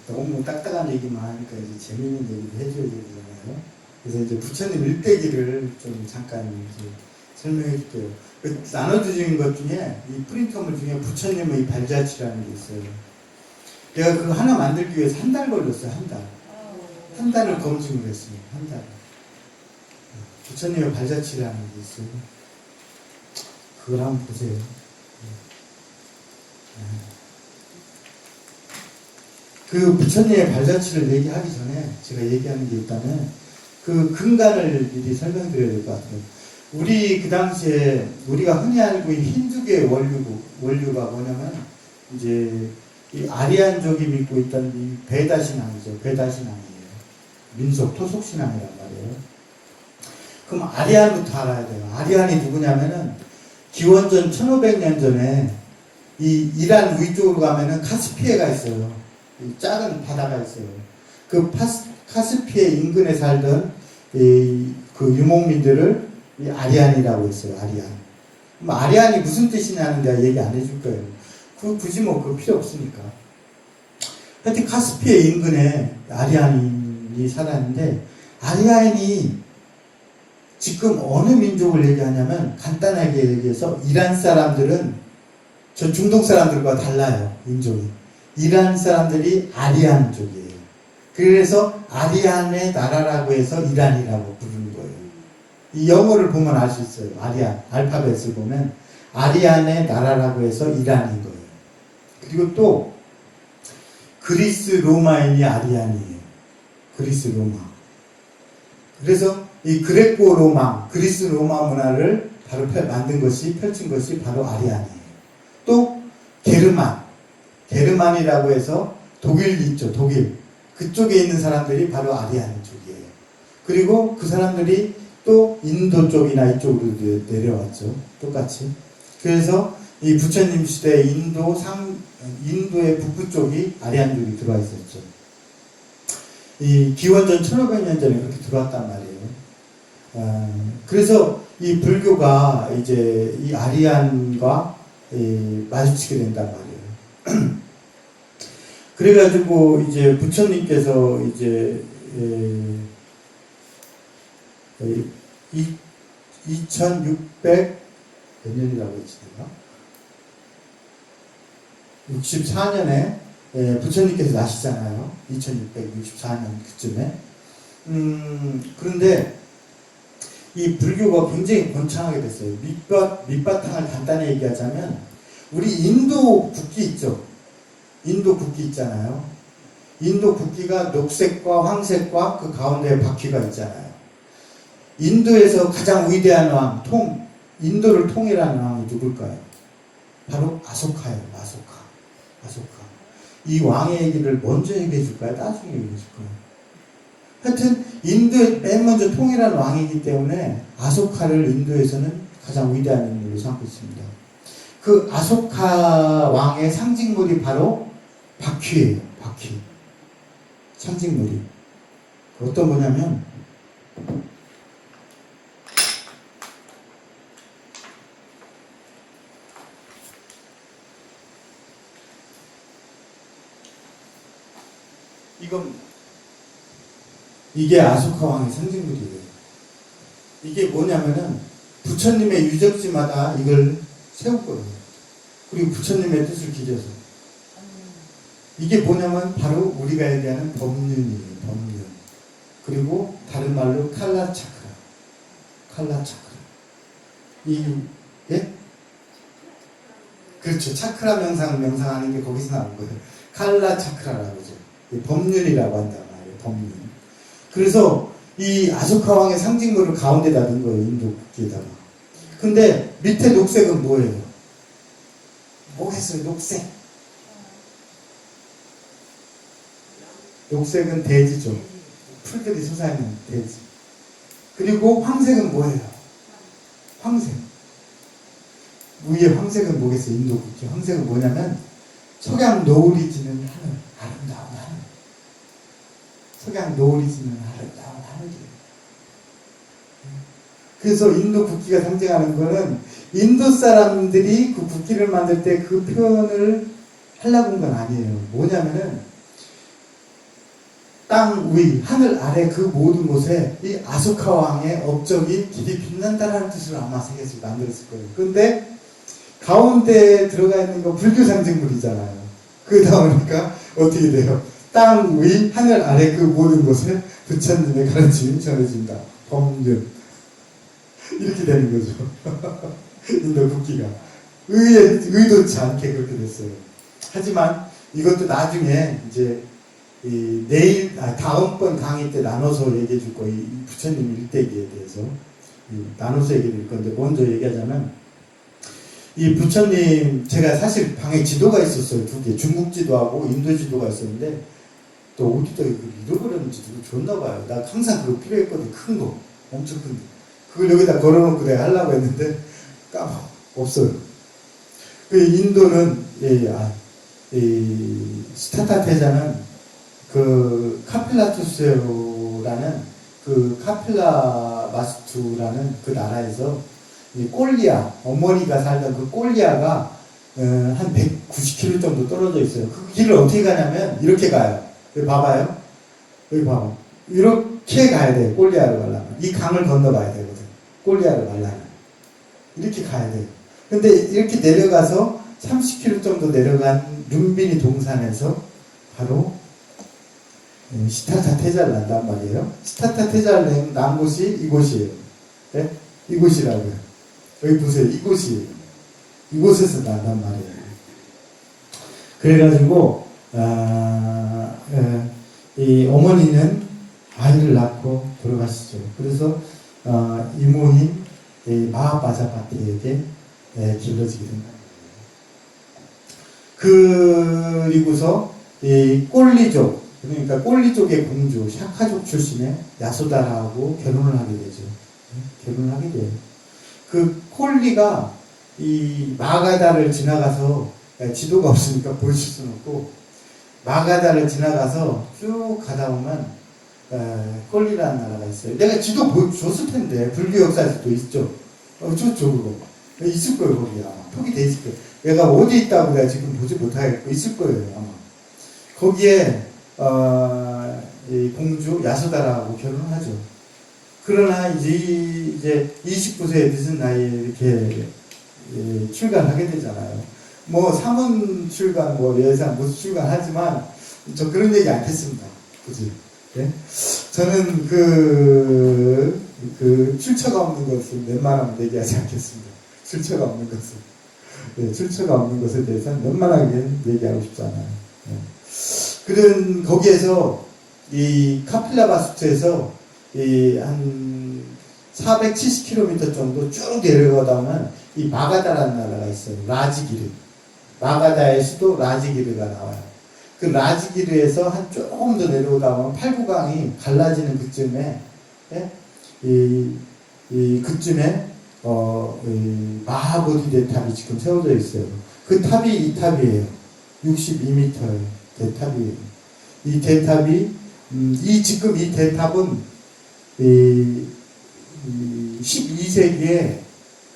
너무 딱딱한 얘기만 하니까 이제 재미있는 얘기도 해줘야 되잖아요. 그래서 이제 부처님 일대기를 좀 잠깐 이제 설명해 줄게요. 그 나눠주신 것 중에 이 프린터물 중에 부처님의 발자취라는 게 있어요. 내가 그거 하나 만들기 위해서 한 달 걸렸어요. 한 달. 한 달을 검증을 했어요. 한 달. 부처님의 발자취라는 게 있어요. 그걸 한번 보세요. 그 부처님의 발자취를 얘기하기 전에 제가 얘기하는 게 있다면 그 근간을 미리 설명드려야 될 것 같아요. 우리 그 당시에 우리가 흔히 알고 있는 힌두교의 원류가 뭐냐면 이제 이 아리안족이 믿고 있던 이 베다 신앙이죠. 베다 신앙이에요. 민속 토속 신앙이란 말이에요. 그럼 아리안부터 알아야 돼요. 아리안이 누구냐면은 기원전 1500년 전에 이 이란 위쪽으로 가면은 카스피해가 있어요. 이 작은 바다가 있어요. 그 카스피해 인근에 살던 그 유목민들을 이 아리안이라고 했어요. 아리안. 그럼 아리안이 무슨 뜻이냐는 내가 얘기 안 해줄 거예요. 굳이 뭐 그 필요 없으니까. 하여튼 카스피해 인근에 아리안이 살았는데 아리안이 지금 어느 민족을 얘기하냐면 간단하게 얘기해서 이란 사람들은 저 중동 사람들과 달라요. 민족이. 이란 사람들이 아리안족이에요. 그래서 아리안의 나라라고 해서 이란이라고 부르는 거예요. 이 영어를 보면 알 수 있어요. 아리안 알파벳을 보면 아리안의 나라라고 해서 이란인 거예요. 그리고 또 그리스 로마인이 아리안이에요. 그리스 로마. 그래서 이 그레코 로마, 그리스 로마 문화를 바로 만든 것이, 펼친 것이 바로 아리안이에요. 또 게르만이라고 해서 독일 있죠. 독일. 그쪽에 있는 사람들이 바로 아리안 쪽이에요. 그리고 그 사람들이 또 인도 쪽이나 이쪽으로 내려왔죠. 똑같이. 그래서 이 부처님 시대에 인도의 북부 쪽이 아리안족이 들어와 있었죠. 이 기원전 1500년 전에 그렇게 들어왔단 말이에요. 그래서 이 불교가 이제 이 아리안과 마주치게 된단 말이에요. 그래가지고 이제 부처님께서 이제 2600 몇 년이라고 했지 내가? 64년에 부처님께서 나시잖아요. 2664년 그쯤에. 그런데 이 불교가 굉장히 번창하게 됐어요. 밑바탕을 간단히 얘기하자면 우리 인도 국기 있죠. 인도 국기 있잖아요. 인도 국기가 녹색과 황색과 그 가운데에 바퀴가 있잖아요. 인도에서 가장 위대한 왕, 인도를 통일하는 왕이 누굴까요? 바로 아소카예요. 아소카. 이 왕의 얘기를 먼저 얘기해 줄까요? 나중에 얘기해 줄까요? 하여튼 인도에 맨 먼저 통일한 왕이기 때문에 아소카를 인도에서는 가장 위대한 인물로 삼고 있습니다. 그 아소카 왕의 상징물이 바로 바퀴예요. 바퀴. 상징물이. 어떤 거냐면 이게 아소카 왕의 상징물이에요. 이게 뭐냐면은 부처님의 유적지마다 이걸 세울 거예요. 그리고 부처님의 뜻을 기려서. 이게 뭐냐면 바로 우리가 얘기하는 법륜이에요. 법륜. 그리고 다른 말로 칼라 차크라. 예? 그렇죠. 차크라 명상하는 게 거기서 나온 거예요. 칼라 차크라라고 그러죠. 법륜이라고 한단 말이에요. 법륜. 그래서 이 아소카 왕의 상징물을 가운데다 넣은 거예요. 인도 국기에다가. 근데 밑에 녹색은 뭐예요? 뭐겠어요? 녹색은 대지죠. 풀들이 솟아있는 대지. 그리고 황색은 뭐예요? 황색. 위에 황색은 뭐겠어요? 인도 국기. 황색은 뭐냐면 석양 노을이 지는 하늘. 아름다운 하늘. 석양 노을이 지는 아름다운 하늘이에요. 그래서 인도 국기가 상징하는 거는 인도 사람들이 그 국기를 만들 때 그 표현을 하려고 한 건 아니에요. 뭐냐면은 땅 위, 하늘 아래 그 모든 곳에 이 아소카 왕의 업적이 길이 빛난다라는 뜻으로 아마 새겨서 만들었을 거예요. 근데 가운데에 들어가 있는 거 불교 상징물이잖아요. 그러다 보니까 어떻게 돼요? 땅 위, 하늘 아래 그 모든 곳에 부처님의 가르침이 전해진다. 법륜. 이렇게 되는 거죠. 인도 국기가. 의도치 않게 그렇게 됐어요. 하지만 이것도 나중에 이제 다음번 강의 때 나눠서 얘기해 줄 거예요. 이 부처님 일대기에 대해서. 나눠서 얘기해 줄 건데, 먼저 얘기하자면, 이 부처님, 제가 사실 방에 지도가 있었어요. 두 개. 중국 지도하고 인도 지도가 있었는데, 또 어디다 잃어버렸는지 누구 줬나 봐요. 나 항상 그거 필요했거든. 큰 거. 엄청 큰 거. 그걸 여기다 걸어놓고 내가 하려고 했는데, 없어요. 그 인도는, 스타타 태자는 그 카필라투스라는 그 카필라 마스투라는 그 나라에서 이 꼴리아, 어머니가 살던 그 꼴리아가 한 190km 정도 떨어져 있어요. 그 길을 어떻게 가냐면 이렇게 가요. 여기 봐봐요. 여기 봐봐. 이렇게 가야 돼요. 꼴리아를 가려면. 이 강을 건너가야 되거든. 꼴리아를 가려면. 이렇게 가야 돼요. 근데 이렇게 내려가서 30km 정도 내려간 룸비니 동산에서 바로 시타타 태자를 난단 말이에요. 시타타 태자를 난 곳이 이곳이에요. 네? 이곳이라고요. 여기 보세요. 이곳이에요. 이곳에서 난단 말이에요. 그래가지고 이 어머니는 아이를 낳고 돌아가시죠. 그래서 이모인 마하바자바티에게 길러지게 된다. 그리고서 이 꼴리족, 그러니까 꼴리족의 공주 샤카족 출신의 야소다라하고 결혼을 하게 되죠. 결혼을 하게 돼요. 그 콜리가 이 마가다를 지나가서, 지도가 없으니까 보여줄 수는 없고, 마가다를 지나가서 쭉 가다 보면 콜리라는 나라가 있어요. 내가 지도 보여줬을 텐데 불교 역사에서도 있죠. 그거 있을 거예요. 거기 아마 표기돼 있을 거예요. 얘가 어디 있다고 내가 지금 보지 못하겠고 있을 거예요 아마. 거기에 이 공주 야소다라하고 결혼을 하죠. 그러나 이제 29세의 늦은 나이에 이렇게 출간하게 되잖아요. 뭐 사문 출간, 뭐 예상 무슨 출간하지만 저 그런 얘기 않겠습니다. 그지? 네? 저는 그 출처가 없는 것을 웬만하면 얘기하지 않겠습니다. 출처가 없는 것을. 네, 출처가 없는 것에 대해서는 웬만하게 얘기하고 싶지 않아요. 네. 그런 거기에서 이 카필라바스트에서 한 470km 정도 쭉 내려가다 보면 이 마가다라는 나라가 있어요. 라지기르. 마가다의 수도 라지기르가 나와요. 그 라지기르에서 한 조금 더 내려오다 보면 팔구강이 갈라지는 그쯤에, 그쯤에, 이 마하보디 대탑이 지금 세워져 있어요. 그 탑이 이 탑이에요. 62m의 대탑이에요. 이 대탑이, 지금 이 대탑은, 12세기에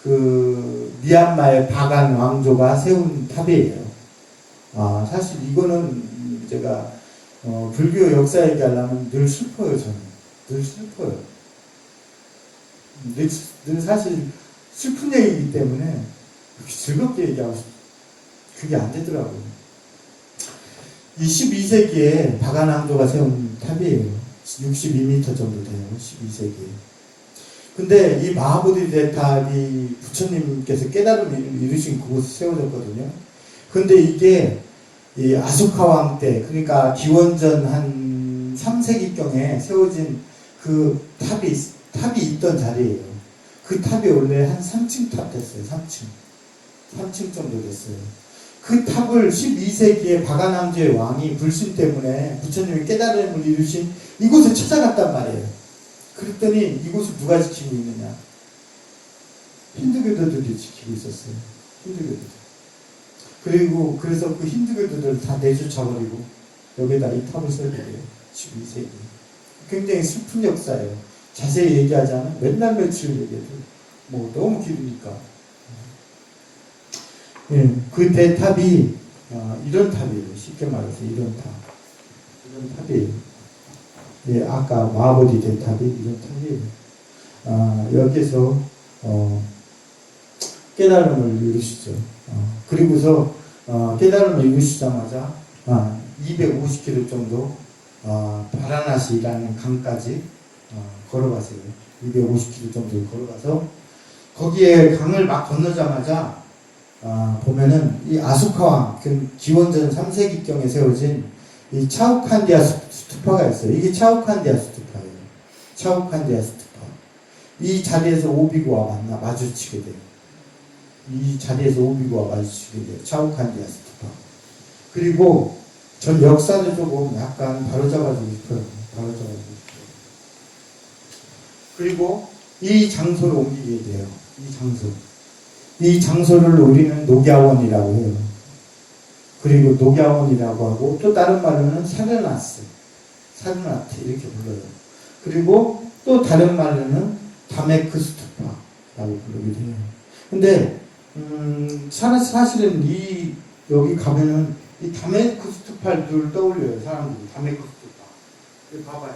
그 미얀마의 바간 왕조가 세운 탑이에요. 사실 이거는 제가 불교 역사 얘기하려면 늘 슬퍼요. 저는 늘 슬퍼요. 늘 사실 슬픈 얘기이기 때문에 그렇게 즐겁게 얘기하고 싶어요. 그게 안 되더라고요. 이 12세기에 바간 왕조가 세운 탑이에요. 62m 정도 돼요. 12세기에. 근데 이 마하보디 대탑이 부처님께서 깨달음을 이루신 그곳에 세워졌거든요. 근데 이게 이 아소카 왕 때, 그러니까 기원전 한 3세기경에 세워진 그 탑이 있던 자리예요. 그 탑이 원래 한 3층 탑 됐어요. 3층 정도 됐어요. 그 탑을 12세기에 바가남조의 왕이 불신 때문에 부처님이 깨달음을 이루신 이곳에 찾아갔단 말이에요. 그랬더니 이곳을 누가 지키고 있느냐? 힌두교도들이 지키고 있었어요. 힌두교도들. 그리고 그래서 그 힌두교도들 다 내쫓아버리고 여기다 이 탑을 설계해요. 12세기. 굉장히 슬픈 역사예요. 자세히 얘기하자면 맨날 며칠 얘기해도 뭐 너무 길으니까. 그 대탑이 이런 탑이에요. 쉽게 말해서 이런 탑이에요. 예, 아까 마보디 된 탑이 이런 탑이에요. 여기서 깨달음을 이루시죠. 그리고서 깨달음을 이루시자마자 250km 정도 바라나시라는 강까지 걸어가세요. 250km 정도 걸어가서 거기에 강을 막 건너자마자 보면은 이 아소카왕 기원전 3세기경에 세워진 이 차우칸디아 스투파가 있어요. 이게 차우칸디아 스투파예요. 차우칸디아 스투파. 이 자리에서 오비구와 마주치게 돼요. 이 자리에서 오비구와 마주치게 돼요. 차우칸디아 스투파. 그리고 전 역사를 조금 약간 바로잡아주고 싶어요. 바로잡아주고 싶어요. 그리고 이 장소를 옮기게 돼요. 이 장소. 이 장소를 우리는 녹야원이라고 해요. 그리고 녹야원이라고 하고 또 다른 말로는 사르나트 이렇게 불러요. 그리고 또 다른 말로는 다메크스투파라고 부르기도 해요. 근데 사실은 여기 가면은 이 다메크스투파를 떠올려요. 사람들이 다메크스투파. 여기 봐봐요.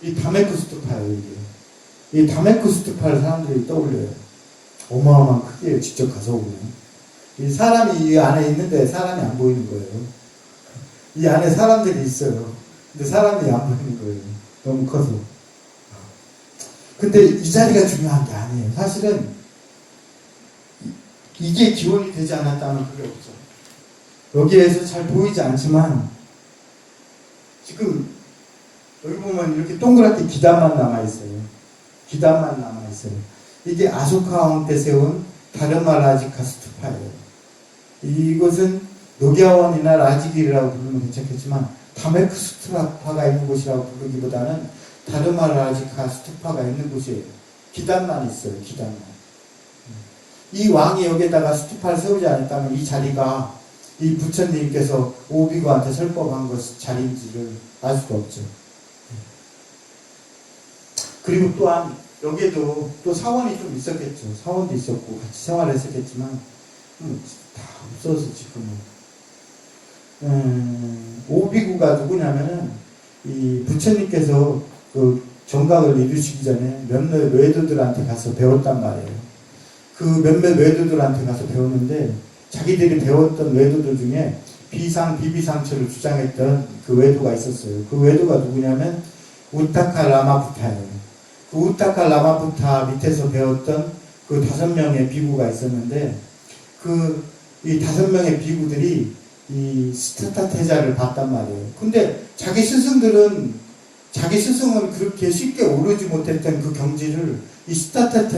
이 다메크스투파예요. 이게. 이 다메크스투파를 사람들이 떠올려요. 어마어마한 크기예요. 직접 가서 보면. 이 사람이 이 안에 있는데 사람이 안 보이는 거예요. 이 안에 사람들이 있어요. 근데 사람이 안 보이는 거예요. 너무 커서. 근데 이 자리가 중요한 게 아니에요. 사실은 이게 기원이 되지 않았다면 그게 없죠. 여기에서 잘 보이지 않지만 지금 여기 보면 이렇게 동그랗게 기단만 남아있어요. 기단만 남아있어요. 이게 아소카왕 때 세운 다르마 라지카 스투파예요. 이곳은 녹야원이나 라지길이라고 부르면 괜찮겠지만 다메크 스투파가 있는 곳이라고 부르기보다는 다르마 라지카 스투파가 있는 곳이에요. 기단만 있어요. 기단만. 이 왕이 여기에다가 스투파를 세우지 않았다면 이 자리가 이 부처님께서 오비구한테 설법한 것 자리인지를 알 수가 없죠. 그리고 또한 여기에도 또 사원이 좀 있었겠죠. 사원도 있었고 같이 생활을 했었겠지만 다 없어서 지금은 오비구가 누구냐면은 이 부처님께서 그 정각을 이루시기 전에 몇몇 외도들한테 가서 배웠단 말이에요. 그 몇몇 외도들한테 가서 배웠는데 자기들이 배웠던 외도들 중에 비비상처를 주장했던 그 외도가 있었어요. 그 외도가 누구냐면 우타카 라마부타예요. 그 우타카 라마부타 밑에서 배웠던 그 5명의 비구가 있었는데 이 5명의 비구들이 이 시타타 태자를 봤단 말이에요. 근데 자기 스승은 그렇게 쉽게 오르지 못했던 그 경지를 이 시타타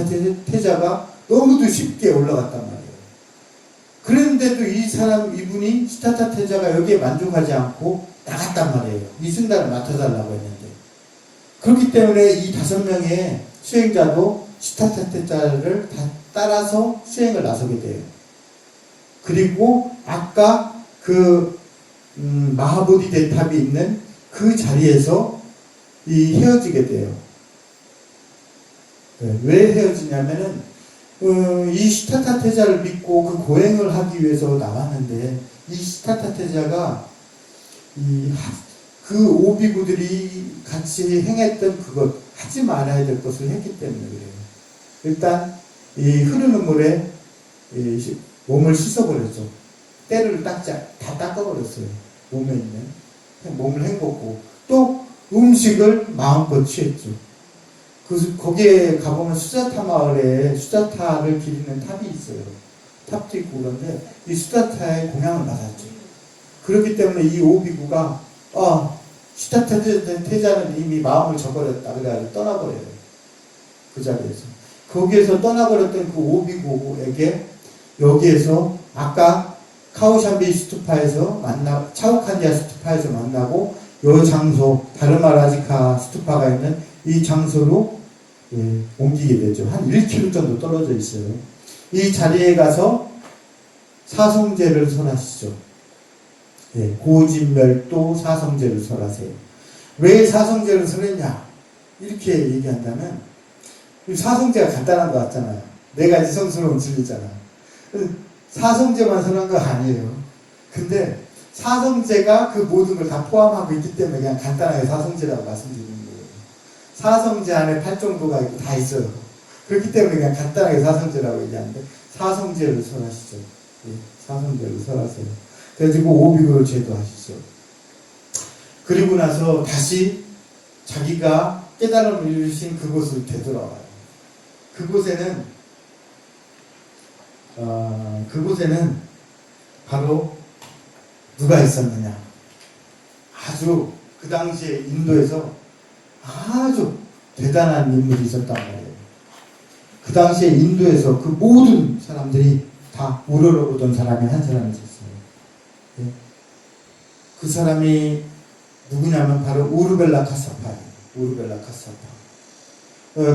태자가 너무도 쉽게 올라갔단 말이에요. 그런데도 이분이 시타타 태자가 여기에 만족하지 않고 나갔단 말이에요. 이 승단을 맡아달라고 했는데. 그렇기 때문에 이 5명의 수행자도 시타타 태자를 다 따라서 수행을 나서게 돼요. 그리고 아까 그 마하보디 대탑이 있는 그 자리에서 헤어지게 돼요. 왜 헤어지냐면은 이 시타타 태자를 믿고 그 고행을 하기 위해서 나왔는데 이 시타타 태자가 그 오비구들이 같이 행했던 그것 하지 말아야 될 것을 했기 때문에 그래요. 일단 이 흐르는 물에 몸을 씻어버렸죠. 때를 다 닦아버렸어요. 몸에 있는 몸을 헹궜고 또 음식을 마음껏 취했죠. 거기에 가보면 수자타 마을에 수자타를 기리는 탑이 있어요. 탑도 있고 그런데 이 수자타의 공양을 받았죠. 그렇기 때문에 이 오비구가 시타타 태자는 이미 마음을 저버렸다. 그래가지고 떠나버려요. 그 자리에서. 거기에서 떠나버렸던 그 오비구에게 여기에서 아까 카오샴비 스투파에서 차우칸디아 스투파에서 만나고 이 장소, 다르마라지카 스투파가 있는 이 장소로 옮기게 되죠. 한 1km 정도 떨어져 있어요. 이 자리에 가서 사성제를 설하시죠. 고진멸도 사성제를 설하세요. 왜 사성제를 설했냐? 이렇게 얘기한다면 사성제가 간단한 것 같잖아요. 4가지 성스러운 진리잖아. 사성제만 설한 거 아니에요. 근데 사성제가 그 모든 걸 다 포함하고 있기 때문에 그냥 간단하게 사성제라고 말씀드리는 거예요. 사성제 안에 8정도가 있고 다 있어요. 그렇기 때문에 그냥 간단하게 사성제라고 얘기하는데 사성제를 설하시죠. 예, 사성제를 설하세요. 그래가지고 오비고를 제도하시죠. 그리고 나서 다시 자기가 깨달음을 이루신 그곳을 되돌아와요. 그곳에는 바로 누가 있었느냐. 아주 그 당시에 인도에서 아주 대단한 인물이 있었단 말이에요. 그 당시에 인도에서 그 모든 사람들이 다 우러러보던 사람이 한 사람이 있었어요. 예? 그 사람이 누구냐면 바로 우르벨라 카사파예요. 우르벨라 카사파.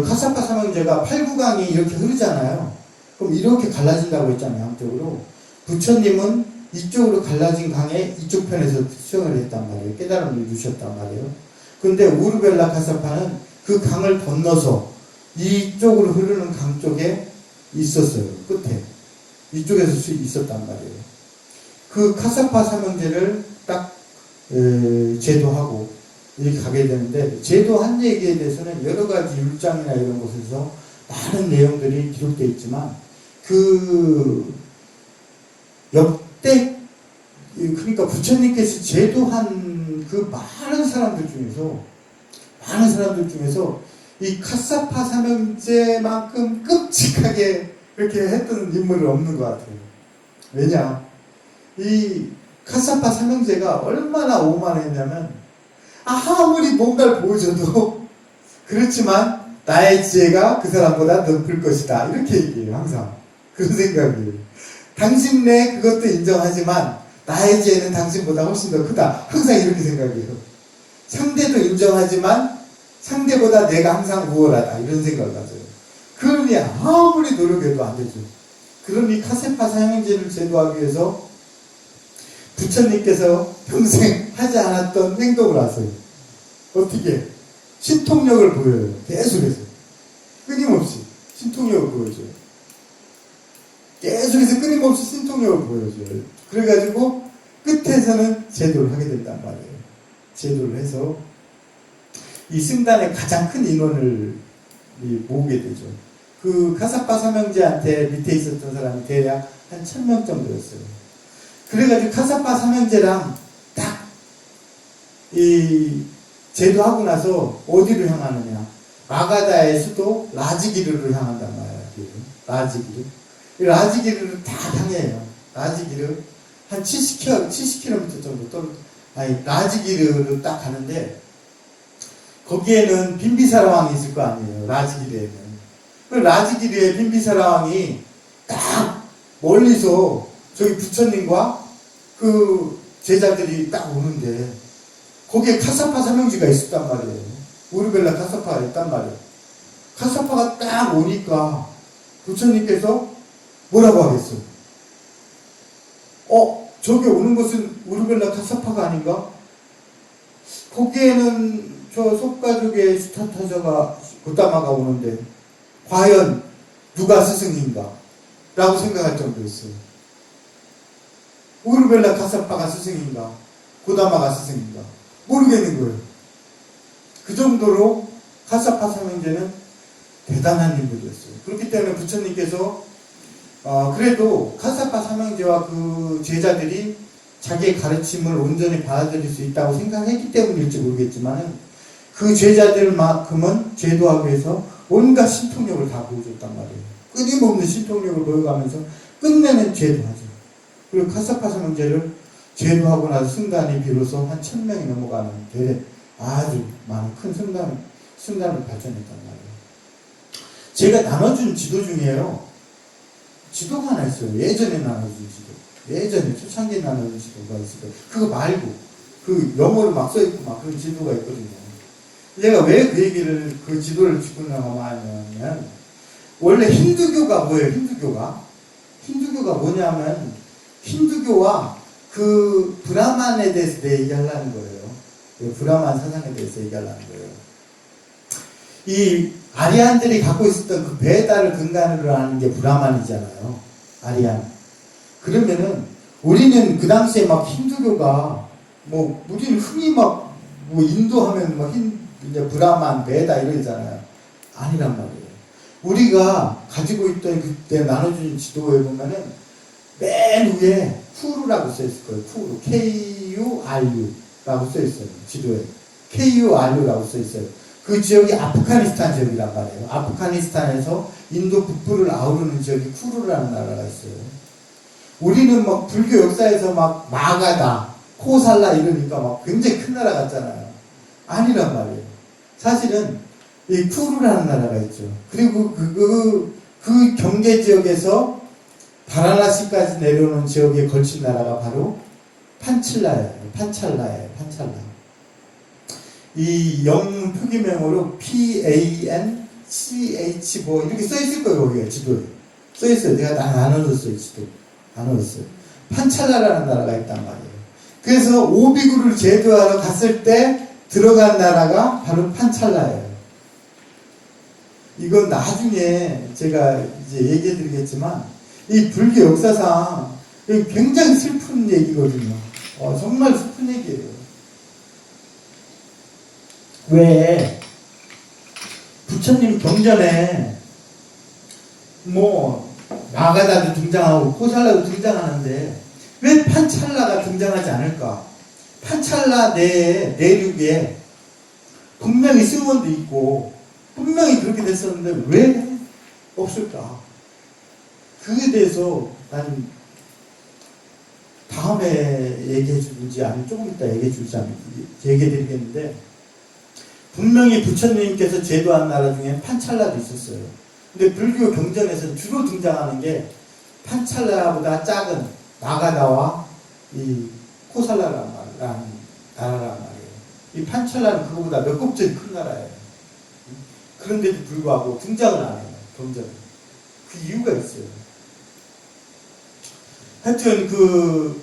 카사파 삼형제가 8구강이 이렇게 흐르잖아요. 그럼 이렇게 갈라진다고 했잖아요. 양쪽으로. 부처님은 이쪽으로 갈라진 강에 이쪽 편에서 수행을 했단 말이에요. 깨달음을 이루셨단 말이에요. 그런데 우르벨라 카사파는 그 강을 건너서 이쪽으로 흐르는 강 쪽에 있었어요. 끝에. 이쪽에서 있었단 말이에요. 그 카사파 삼형제를 딱 제도하고 이렇게 가게 되는데, 제도한 얘기에 대해서는 여러 가지 율장이나 이런 곳에서 많은 내용들이 기록되어 있지만, 그 역대, 그러니까 부처님께서 제도한 그 많은 사람들 중에서 이 카사파 삼형제만큼 끔찍하게 그렇게 했던 인물은 없는 것 같아요. 왜냐? 이 카사파 삼형제가 얼마나 오만했냐면, 아무리 뭔가를 보여줘도 그렇지만 나의 지혜가 그 사람보다 높을 것이다, 이렇게 얘기해요. 항상 그런 생각이에요. 당신네 그것도 인정하지만 나의 지혜는 당신보다 훨씬 더 크다, 항상 이렇게 생각해요. 상대도 인정하지만 상대보다 내가 항상 우월하다, 이런 생각을 가져요. 그러니 아무리 노력해도 안 되죠. 그러니 카사파 삼형제를 제도하기 위해서 부처님께서 평생 하지 않았던 행동을 하세요. 어떻게? 신통력을 보여요. 계속해서. 끊임없이 신통력을 보여줘요. 계속해서 끊임없이 신통력을 보여줘요. 그래가지고 끝에서는 제도를 하게 된단 말이에요. 제도를 해서 이 승단의 가장 큰 인원을 모으게 되죠. 그 카사파 삼형제한테 밑에 있었던 사람이 대략 한 1000명 정도였어요. 그래가지고 카사파 삼형제랑 딱 이 제도하고 나서 어디로 향하느냐. 마가다의 수도 라지기르로 향한단 말이에요. 라지기르. 이 라지기르를 다 향해요. 라지기르 한 70km 정도 라지기르를 딱 가는데, 거기에는 빈비사라 왕이 있을 거 아니에요. 라지기르에는. 그 라지기르의 빈비사라 왕이 딱 멀리서 저기 부처님과 그 제자들이 딱 오는데, 거기에 카사파 삼형제가 있었단 말이에요. 우르벨라 카사파가 있단 말이에요. 카사파가 딱 오니까 부처님께서 뭐라고 하겠어? 저기 오는 것은 우르벨라 카사파가 아닌가? 거기에는 저 속가족의 스타타자가 고다마가 오는데 과연 누가 스승인가? 라고 생각할 정도였어요. 우르벨라 카사파가 스승인가? 고다마가 스승인가? 모르겠는 거예요. 그 정도로 카사파 삼형제는 대단한 인물이었어요. 그렇기 때문에 부처님께서 그래도 카사파 삼형제와 그 제자들이 자기의 가르침을 온전히 받아들일 수 있다고 생각했기 때문일지 모르겠지만, 그 제자들만큼은 제도하기 위해서 온갖 신통력을 다 보여줬단 말이에요. 끊임없는 신통력을 보여가면서 끝내는 제도하죠. 그리고 카사파 삼형제를 제도하고 나서 승단이 비로소 한 1000명이 넘어가는 아주 많은 큰 승단을 발전했단 말이에요. 제가 나눠준 지도 중에요, 지도가 하나 있어요. 예전에 나눠준 지도. 예전에 초창기에 나눠준 지도가 있어요. 그거 말고 그 영어로 막 써있고 막 그런 지도가 있거든요. 제가 왜 그 얘기를, 그 지도를 짚으려고 하냐면, 원래 힌두교가 뭐예요? 힌두교가 뭐냐면, 힌두교와 그 브라만에 대해서 얘기하려는 거예요. 브라만 사상에 대해서 얘기하려는 거예요. 이 아리안들이 갖고 있었던 그 베다를 근간으로 하는 게 브라만이잖아요. 아리안. 그러면은 우리는 그 당시에 막 힌두교가 뭐 우리는 흔히 막 뭐 인도 하면 막 이제 브라만, 베다 이러잖아요. 아니란 말이에요. 우리가 가지고 있던 그때 나눠준 지도에 보면은 맨 위에 쿠르라고 써 있을 거예요. 쿠르, K-U-R-U라고 써 있어요. 지도에 K-U-R-U라고 써 있어요. 그 지역이 아프가니스탄 지역이란 말이에요. 아프가니스탄에서 인도 북부를 아우르는 지역이 쿠르라는 나라가 있어요. 우리는 막 불교 역사에서 막 마가다, 코살라 이러니까 막 굉장히 큰 나라 같잖아요. 아니란 말이에요. 사실은 이 쿠르라는 나라가 있죠. 그리고 그 경계 지역에서 바라나시까지 내려오는 지역에 걸친 나라가 바로 판찰라예요. 판찰라. 이 영문 표기명으로 PANCH 뭐 이렇게 써 있을 거예요. 거기에 지도에 써 있어요. 내가 다 안 얻었어요. 지도 안 얻었어요. 판찰라라는 나라가 있단 말이에요. 그래서 오비구를 제도하러 갔을 때 들어간 나라가 바로 판찰라예요. 이건 나중에 제가 이제 얘기해 드리겠지만 이 불교 역사상 굉장히 슬픈 얘기거든요. 정말 슬픈 얘기예요. 왜 부처님 경전에 뭐 마가다도 등장하고 코살라도 등장하는데 왜 판찰라가 등장하지 않을까? 판찰라 내륙에 분명히 승원도 있고 분명히 그렇게 됐었는데 왜 없을까? 그에 대해서 난 다음에 얘기해 줄지 아니면 조금 이따 얘기해 줄지 얘기해 드리겠는데 분명히 부처님께서 제도한 나라 중에 판찰라도 있었어요. 근데 불교 경전에서 주로 등장하는 게 판찰라보다 작은 마가다와 이 코살라라는 나라란 말이에요. 이 판찰라는 그거보다 몇 곱절이 큰 나라예요. 그런데도 불구하고 등장을 안 해요. 경전에. 그 이유가 있어요. 하여튼 그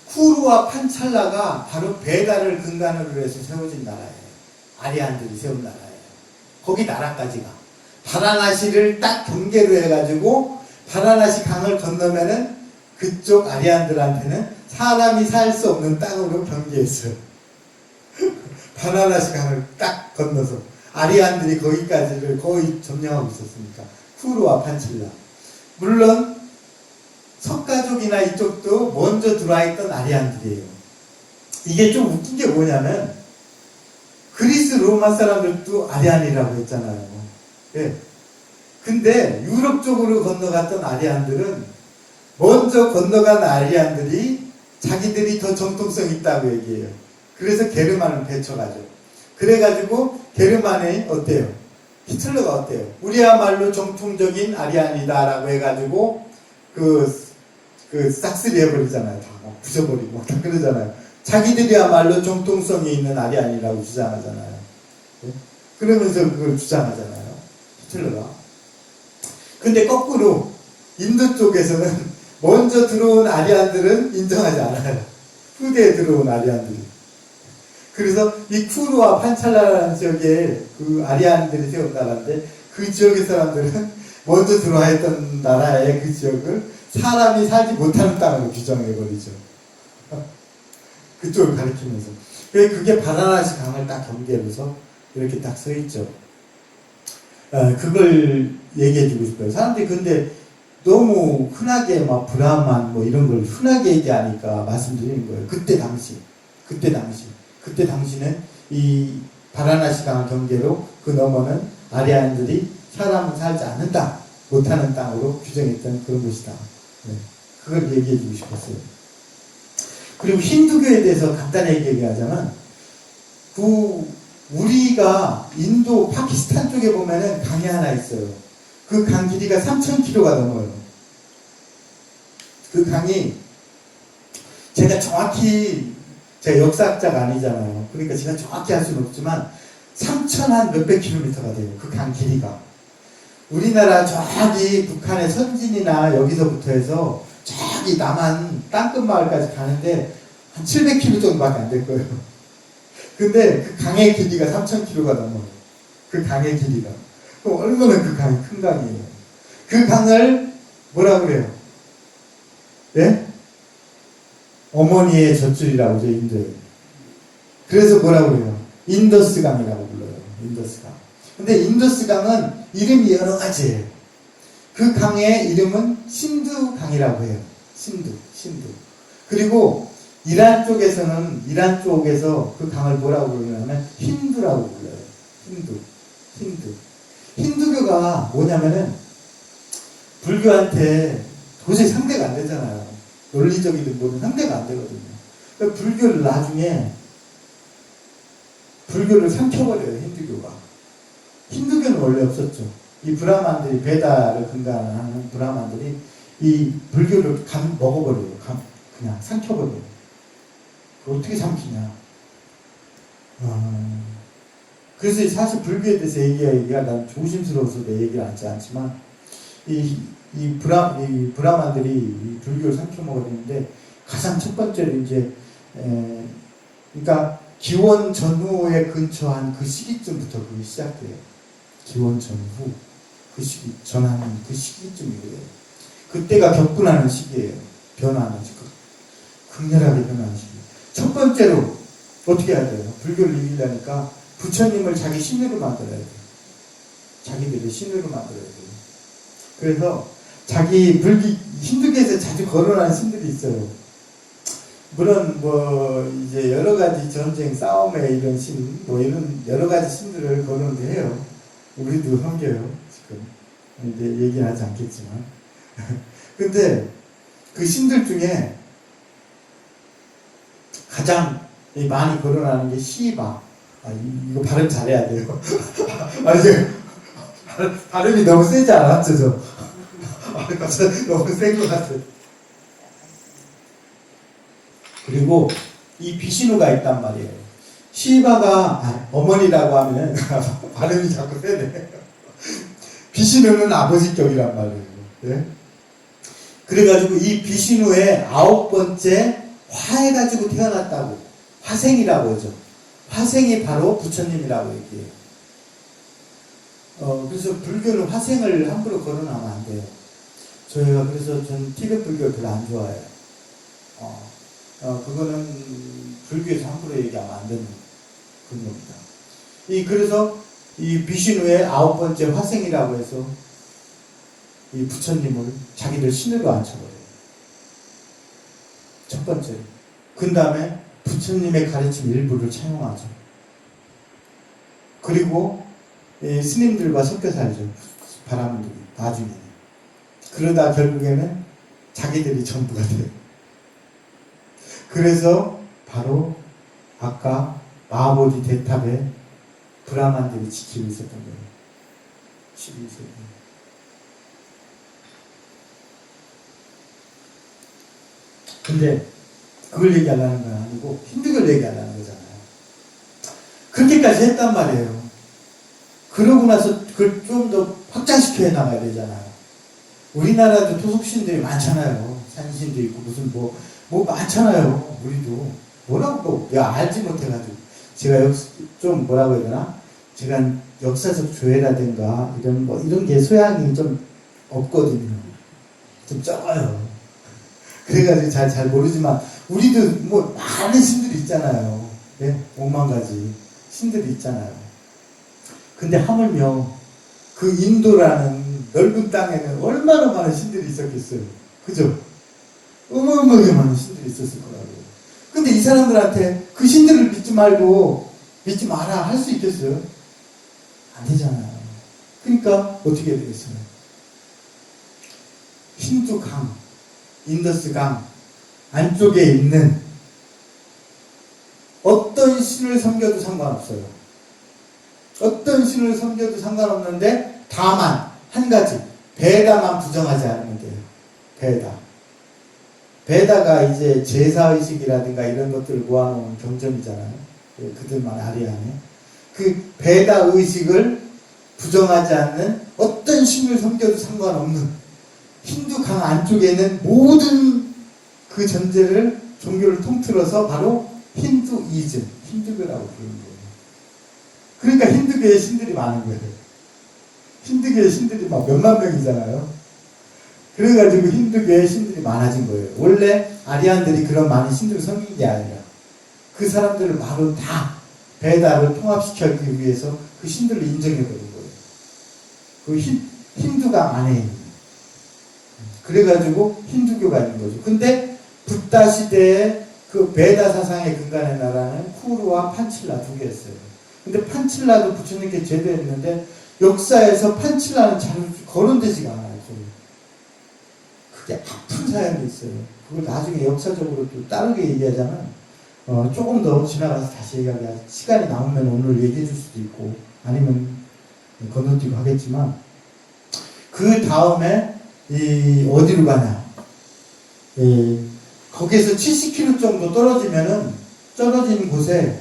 쿠르와 판찰라가 바로 베다를 근간으로 해서 세워진 나라예요. 아리안들이 세운 나라예요. 거기 나라까지가 바라나시를 딱 경계로 해가지고 바라나시 강을 건너면은 그쪽 아리안들한테는 사람이 살 수 없는 땅으로 경계했어요. 바라나시 강을 딱 건너서 아리안들이 거기까지를 거의 점령하고 있었으니까 쿠르와 판찰라. 물론 석가족이나 이쪽도 먼저 들어와 있던 아리안들이에요. 이게 좀 웃긴 게 뭐냐면 그리스 로마 사람들도 아리안이라고 했잖아요. 예. 근데 유럽 쪽으로 건너갔던 아리안들은 먼저 건너간 아리안들이 자기들이 더 정통성 있다고 얘기해요. 그래서 게르만을 배쳐가죠. 그래가지고 게르만이 어때요? 히틀러가 어때요? 우리야말로 정통적인 아리안이다라고 해가지고 싹쓸이 해버리잖아요. 다 부셔버리고 다 그러잖아요. 자기들이야말로 정통성이 있는 아리안이라고 주장하잖아요. 네? 그러면서 그걸 주장하잖아요. 히틀러가. 근데 거꾸로 인도 쪽에서는 먼저 들어온 아리안들은 인정하지 않아요. 후대에 들어온 아리안들이. 그래서 이 쿠르와 판찰라라는 지역에 그 아리안들이 세운 나라인데 그 지역의 사람들은 먼저 들어와 있던 나라의 그 지역을 사람이 살지 못하는 땅으로 규정해버리죠. 그쪽을 가리키면서. 그게 바라나시 강을 딱 경계로서 이렇게 딱 서 있죠. 그걸 얘기해주고 싶어요. 사람들이 근데 너무 흔하게 막 브라만 뭐 이런 걸 흔하게 얘기하니까 말씀드리는 거예요. 그때 당시는 이 바라나시 강 경계로 그 너머는 아리안들이 사람은 살지 않는 땅, 못하는 땅으로 규정했던 그런 곳이다. 네. 그걸 얘기해주고 싶었어요. 그리고 힌두교에 대해서 간단하게 얘기하자면 우리가 인도 파키스탄 쪽에 보면은 강이 하나 있어요. 그 강 길이가 3,000km가 넘어요. 그 강이 제가 역사학자가 아니잖아요. 그러니까 제가 정확히 할 수는 없지만 3,000 몇백 킬로미터가 돼요. 그 강 길이가. 우리나라 저기 북한의 선진이나 여기서부터 해서 저기 남한 땅끝마을까지 가는데 한 700km 정도밖에 안 될 거예요. 근데 그 강의 길이가 3,000km가 넘어요. 그 강의 길이가. 그럼 얼마나 그 강이 큰 강이에요. 그 강을 뭐라 그래요? 예? 어머니의 젖줄이라고 하죠, 인도에. 그래서 뭐라고 그래요? 인더스강이라고 불러요. 인더스강. 근데 인더스강은 이름이 여러 가지예요. 그 강의 이름은 신두강이라고 해요. 신두. 그리고 이란 쪽에서 그 강을 뭐라고 부르냐면 힌두라고 불러요. 힌두. 힌두교가 뭐냐면은 불교한테 도저히 상대가 안 되잖아요. 논리적이든 뭐든 상대가 안 되거든요. 그러니까 불교를 나중에 불교를 삼켜버려요, 힌두교가. 힌두교는 원래 없었죠. 이 브라만들이, 베다를 근간하는 브라만들이 이 불교를 먹어버려요. 그냥 삼켜버려요. 어떻게 삼키냐. 그래서 사실 불교에 대해서 얘기가 난 조심스러워서 내 얘기를 하지 않지만, 이 브라만들이 이 불교를 삼켜먹었는데, 가장 첫 번째로 이제, 그러니까 기원 전후에 근처한 그 시기쯤부터 그게 시작돼요. 기원 전후. 그 시기, 전하는 그 시기쯤이래요. 그때가 격분하는 시기예요. 변화하는 시기. 극렬하게 변하는 시기. 첫 번째로 어떻게 해야 돼요? 불교를 이기려니까 부처님을 자기 신으로 만들어야 돼요. 자기들의 신으로 만들어야 돼요. 그래서 자기 힌두교에서 자주 거론하는 신들이 있어요. 물론 이제 여러 가지 전쟁, 싸움에 이런 신, 이런 여러 가지 신들을 거론을 해요. 우리도 섬겨요, 지금. 이제 얘기하지 않겠지만. 근데 그 신들 중에 가장 많이 거론하는 게 시바. 이거 발음 잘해야 돼요. 발음이 너무 세지 않았죠, 저? 너무 센 것 같아요. 그리고 이 비시누가 있단 말이에요. 시바가 어머니라고 하면 발음이 자꾸 세네. 비시누는 아버지격이란 말이에요. 네? 그래가지고 이 비시누의 9번째 화해가지고 태어났다고. 화생이라고 하죠. 화생이 바로 부처님이라고 얘기해요. 그래서 불교는 화생을 함부로 거론하면 안 돼요. 저희가 그래서 전 티베트 불교를 별로 안 좋아해요. 그거는 불교에서 함부로 얘기하면 안 되는 그런 겁니다. 그래서 이 비시누의 9번째 화생이라고 해서 이 부처님을 자기들 신으로 앉혀버려요. 첫 번째로. 그 다음에 부처님의 가르침 일부를 차용하죠. 그리고 스님들과 섞여 살죠. 바람들이 나중에는. 그러다 결국에는 자기들이 전부가 돼요. 그래서 바로 아까 마하보디 대탑에 브라만들이 지키고 있었던 거예요. 12세기. 근데 그걸 얘기하려는 건 아니고 힌두교를 얘기하려는 거잖아요. 그렇게까지 했단 말이에요. 그러고 나서 그걸 좀 더 확장시켜 나가야 되잖아요. 우리나라도 토속신들이 많잖아요. 산신도 있고 무슨 뭐 많잖아요. 우리도 뭐라고 내가 알지 못해가지고 제가 좀 뭐라고 해야 되나? 제가 역사적 조회라든가 이런 게 소양이 좀 없거든요. 좀 적어요. 그래가지고 잘 모르지만 우리도 많은 신들이 있잖아요. 네? 5만 가지 신들이 있잖아요. 근데 하물며 그 인도라는 넓은 땅에는 얼마나 많은 신들이 있었겠어요. 그죠? 어마어마하게 많은 신들이 있었을 거라고요. 근데 이 사람들한테 그 신들을 믿지 말고 믿지 마라 할 수 있겠어요? 안 되잖아요. 그러니까 어떻게 해야 되겠어요? 힌두강, 인더스강 안쪽에 있는 어떤 신을 섬겨도 상관없어요. 어떤 신을 섬겨도 상관없는데 다만 한 가지 베다만 부정하지 않으면 돼요. 베다가 이제 제사의식이라든가 이런 것들을 모아놓은 경전이잖아요. 그들만 아리아네. 그 베다 의식을 부정하지 않는 어떤 신을 섬겨도 상관없는 힌두 강 안쪽에 있는 모든 그 전제를 종교를 통틀어서 바로 힌두이즘, 힌두교라고 부르는 거예요. 그러니까 힌두교에 신들이 많은 거예요. 힌두교에 신들이 막 몇만 명이잖아요. 그래가지고 힌두교에 신들이 많아진 거예요. 원래 아리안들이 그런 많은 신들을 섬긴 게 아니라 그 사람들을 바로 다 베다를 통합시키기 위해서 그 신들을 인정해버린 거예요. 그 힌두가 안에 있는. 그래가지고 힌두교가 있는 거죠. 근데 붓다 시대에 그 베다 사상의 근간의 나라는 쿠르와 판칠라 두 개였어요. 근데 판칠라도 부처님께 제도했는데 역사에서 판칠라는 잘 거론되지가 않아요. 그게 아픈 사연이 있어요. 그걸 나중에 역사적으로 또 다르게 얘기하자면 조금 더 지나가서 다시 얘기하자. 시간이 남으면 오늘 얘기해 줄 수도 있고 아니면 건너뛰고 하겠지만 그 다음에 어디로 가냐. 거기에서 70km 정도 떨어진 곳에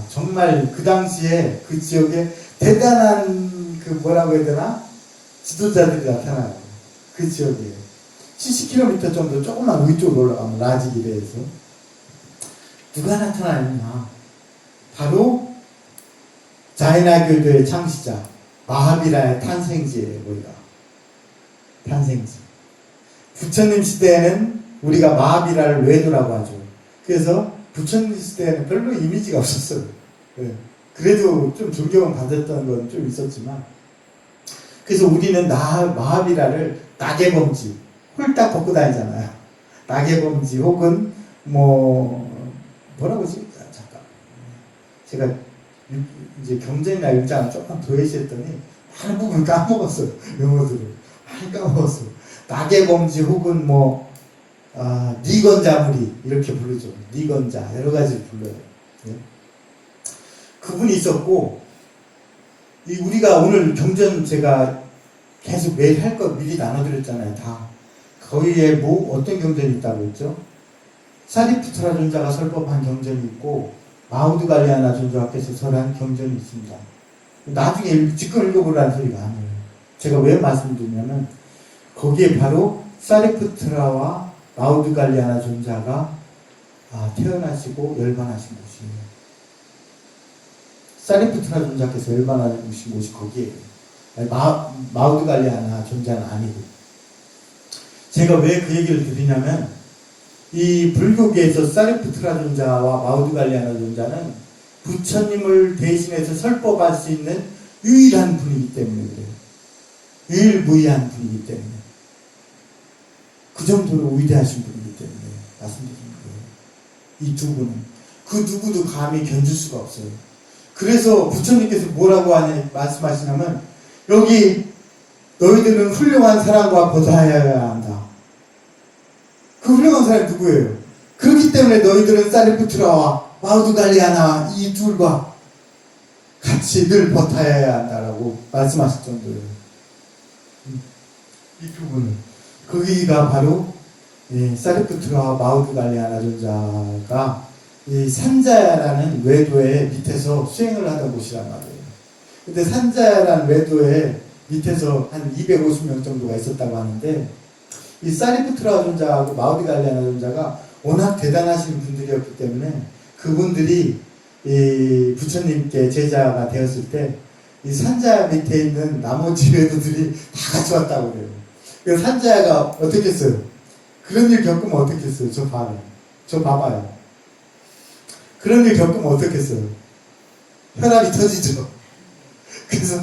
정말 그 당시에 그 지역에 대단한 그 뭐라고 해야 되나? 지도자들이 나타나요. 그 지역에 70km 정도 조금만 위쪽으로 올라가면 라지기대에서 누가 나타나느냐? 바로 자이나 교도의 창시자 마하비라의 탄생지예요. 우리가 탄생지. 부처님 시대에는 우리가 마하비라를 외도라고 하죠. 그래서 부처님 시대에는 별로 이미지가 없었어요. 그래도 좀 존경을 받았던 건 좀 있었지만, 그래서 우리는 마하비라를 낙엽범지 홀딱 벗고 다니잖아요. 낙엽범지 혹은 뭐라고 하지? 잠깐 제가 이제 경전이나 일장을 조금 도외시했더니 많은 부분 까먹었어요. 영어들을 많이 까먹었어요. 낙엽범지 혹은 니건자무리 이렇게 부르죠. 니건자 여러 가지를 불러요. 그분이 있었고, 우리가 오늘 경전 제가 계속 매일 할 거 미리 나눠드렸잖아요. 다 거기에 어떤 경전이 있다고 했죠? 사리푸트라 존자가 설법한 경전이 있고 마우드갈리아나 존자께서 설한 경전이 있습니다. 나중에 지금 읽어보라는 소리가 아니에요. 제가 왜 말씀드리냐면 거기에 바로 사리푸트라와 마우드갈리아나 존자가 태어나시고 열반하신 곳이에요. 사리푸트라 존자께서 열반하신 곳이 거기에요. 마우드갈리아나 존자는 아니고. 제가 왜 그 얘기를 드리냐면 이 불교계에서 사리푸트라 존자와 마우드갈리아나 존자는 부처님을 대신해서 설법할 수 있는 유일한 분이기 때문에 그래요. 유일무이한 분이기 때문에. 그 정도로 위대하신 분이기 때문에 말씀드리는 거예요. 이 두 분은. 그 누구도 감히 견줄 수가 없어요. 그래서 부처님께서 뭐라고 말씀하시냐면 여기 너희들은 훌륭한 사람과 보살해야 한다. 그 훌륭한 사람이 누구예요? 그렇기 때문에 너희들은 사리푸트라와 마우드갈리아나 이 둘과 같이 늘 버타야 한다라고 말씀하실 정도예요. 이 두 분은. 거기가 바로 사리푸트라와 마우드갈리아나 존자가 이 산자야라는 외도의 밑에서 수행을 하던 곳이란 말이에요. 근데 산자야라는 외도의 밑에서 한 250명 정도가 있었다고 하는데 이 사리푸트라 존자하고 마우드갈리아나 존자가 워낙 대단하신 분들이었기 때문에 그분들이 이 부처님께 제자가 되었을 때 이 산자야 밑에 있는 나머지 외도들이 다 같이 왔다고 그래요. 그래서 산자야가 어떻게 했어요? 그런 일 겪으면 어떻게 했어요? 저 봐봐요. 그런 일 겪으면 어떻게 했어요? 혈압이 터지죠. 그래서